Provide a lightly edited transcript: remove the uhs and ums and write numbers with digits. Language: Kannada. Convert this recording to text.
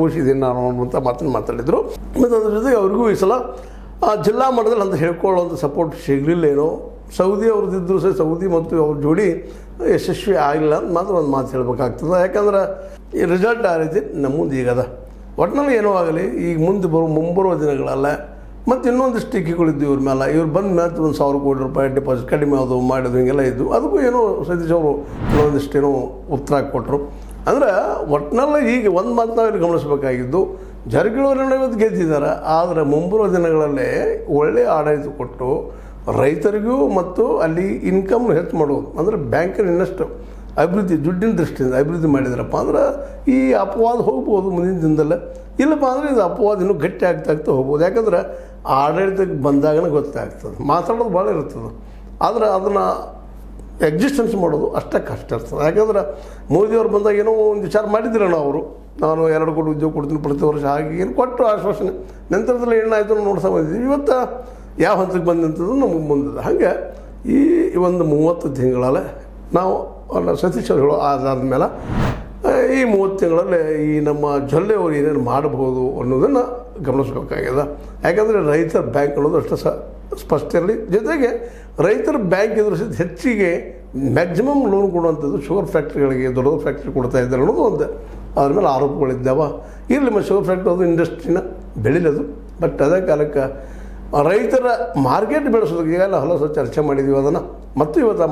ಅನುಭವಿಸಿದ್ದೀನಿ ನಾನು ಅನ್ನುವಂಥ ಮಾತನ್ನು ಮಾತಾಡಿದರು. ಮತ್ತು ಅದ್ರ ಜೊತೆಗೆ ಅವ್ರಿಗೂ ಈ ಸಲ ಜಿಲ್ಲಾ ಮಟ್ಟದಲ್ಲಿ ಅಂತ ಹೇಳ್ಕೊಳ್ಳೋಂಥ ಸಪೋರ್ಟ್ ಸಿಗಲಿಲ್ಲೇನೋ. ಸೌದಿ ಅವ್ರದ್ದಿದ್ದರೂ ಸಹ ಸೌದಿ ಮತ್ತು ಅವ್ರ ಜೋಡಿ ಯಶಸ್ವಿ ಆಗಿಲ್ಲ ಅಂತ ಮಾತ್ರ ಒಂದು ಮಾತು ಹೇಳ್ಬೇಕಾಗ್ತದೆ. ಯಾಕಂದ್ರೆ ಈ ರಿಸಲ್ಟ್ ಆ ರೀತಿ ನಮ್ಮ ಮುಂದೆ ಈಗದ. ಒಟ್ಟಿನಲ್ಲಿ ಏನೋ ಆಗಲಿ, ಈಗ ಮುಂಬರುವ ದಿನಗಳಲ್ಲ ಮತ್ತು ಇನ್ನೊಂದಿಷ್ಟು ಟೀಕೆಗಳಿದ್ದು ಇವ್ರ ಮೇಲೆ. ಇವ್ರು ಬಂದ ಮೇಲೆ ₹1,000 ಕೋಟಿ ಡೆಪಾಸಿಟ್ ಕಡಿಮೆ ಅದು ಮಾಡೋದು ಹಿಂಗೆಲ್ಲ ಇದ್ದು, ಅದಕ್ಕೂ ಏನೋ ಸತೀಶ್ ಅವರು ಕೆಲವೊಂದಿಷ್ಟೇನೋ ಉತ್ತರ ಕೊಟ್ಟರು. ಅಂದ್ರೆ ಒಟ್ಟಿನಲ್ಲಿ ಈಗ ಒಂದು ಮಾತು ನಾವಿಲ್ಲಿ ಗಮನಿಸಬೇಕಾಗಿದ್ದು, ಜಾರಕಿಹೊಳಿ ಇವತ್ತು ಗೆದ್ದಿದ್ದಾರೆ, ಆದರೆ ಮುಂಬರುವ ದಿನಗಳಲ್ಲೇ ಒಳ್ಳೆಯ ಆಡಳಿತ ಕೊಟ್ಟು ರೈತರಿಗೂ ಮತ್ತು ಅಲ್ಲಿ ಇನ್ಕಮ್ ಹೆಚ್ಚು ಮಾಡೋದು, ಅಂದರೆ ಬ್ಯಾಂಕಿನ ಇನ್ನಷ್ಟು ಅಭಿವೃದ್ಧಿ ದುಡ್ಡಿನ ದೃಷ್ಟಿಯಿಂದ ಅಭಿವೃದ್ಧಿ ಮಾಡಿದ್ರಪ್ಪ ಅಂದ್ರೆ ಈ ಅಪವಾದ ಹೋಗ್ಬೋದು ಮುಂದಿನ ದಿನದಲ್ಲೇ. ಇಲ್ಲಪ್ಪ ಅಂದರೆ ಇದು ಅಪವಾದ ಇನ್ನೂ ಗಟ್ಟಿ ಆಗ್ತಾ ಹೋಗ್ಬೋದು. ಯಾಕಂದ್ರೆ ಆಡಳಿತಕ್ಕೆ ಬಂದಾಗನೇ ಗೊತ್ತಾಗ್ತದೆ. ಮಾತಾಡೋದು ಭಾಳ ಇರ್ತದೆ, ಆದರೆ ಅದನ್ನು ಎಕ್ಸಿಸ್ಟೆನ್ಸ್ ಮಾಡೋದು ಅಷ್ಟೇ ಕಷ್ಟ ಇರ್ತದೆ. ಯಾಕಂದ್ರೆ ಮೋದಿಯವ್ರು ಬಂದಾಗ ಏನೋ ಒಂದು ವಿಚಾರ ಮಾಡಿದ್ರಣ್ಣ ಅವರು, ನಾನು 2 ಕೋಟಿ ಉದ್ಯೋಗ ಕೊಡ್ತೀನಿ ಪ್ರತಿ ವರ್ಷ, ಹಾಗೆ ಏನು ಕೊಟ್ಟರು ಆಶ್ವಾಸನೆ. ನಂತರದಲ್ಲಿ ಏನಾಯಿತು ನೋಡ್ತಾ ಬಂದಿದ್ದೀವಿ. ಇವತ್ತು ಯಾವ ಹಂತಕ್ಕೆ ಬಂದಂಥದ್ದು ನಮಗೆ ಬಂದಿದೆ. ಹಾಗೆ ಈ ಒಂದು 30 ತಿಂಗಳಲ್ಲೇ ನಾವು ಸತೀಶ್ ಅವರು ಹೇಳೋ ಆಧಾರದ ಮೇಲೆ ಈ 30 ತಿಂಗಳಲ್ಲಿ ಈ ನಮ್ಮ ಜೊಲ್ಲೆಯವರು ಏನೇನು ಮಾಡಬಹುದು ಅನ್ನೋದನ್ನು ಗಮನಿಸಬೇಕಾಗಿದೆ. ಯಾಕಂದರೆ ರೈತರ ಬ್ಯಾಂಕ್ ಅನ್ನೋದು ಅಷ್ಟು ಸ್ಪಷ್ಟ ಇರಲಿ. ಜೊತೆಗೆ ರೈತರ ಬ್ಯಾಂಕ್ ಇದ್ರೂ ಸಹಿತ ಹೆಚ್ಚಿಗೆ ಮ್ಯಾಕ್ಸಿಮಮ್ ಲೋನ್ ಕೊಡುವಂಥದ್ದು ಶುಗರ್ ಫ್ಯಾಕ್ಟ್ರಿಗಳಿಗೆ, ದೊಡ್ಡ ಫ್ಯಾಕ್ಟ್ರಿ ಕೊಡ್ತಾ ಇದ್ದಾರೆ ಅನ್ನೋದು ಒಂದು ಅದ್ರ ಮೇಲೆ ಆರೋಪಗಳಿದ್ದಾವೆ. ಇರಲಿ, ಮತ್ತು ಶುಗರ್ ಫ್ಯಾಕ್ಟ್ರಿ ಅದು ಇಂಡಸ್ಟ್ರಿನ ಬೆಳಿಲದು. ಬಟ್ ಅದೇ ಕಾಲಕ್ಕೆ ರೈತರ ಮಾರ್ಕೆಟ್ ಬೆಳೆಸೋದಕ್ಕೆ ಈಗೆಲ್ಲ ಹಲವು ಚರ್ಚೆ ಮಾಡಿದ್ದೀವಿ ಅದನ್ನು. ಮತ್ತು ಇವತ್ತು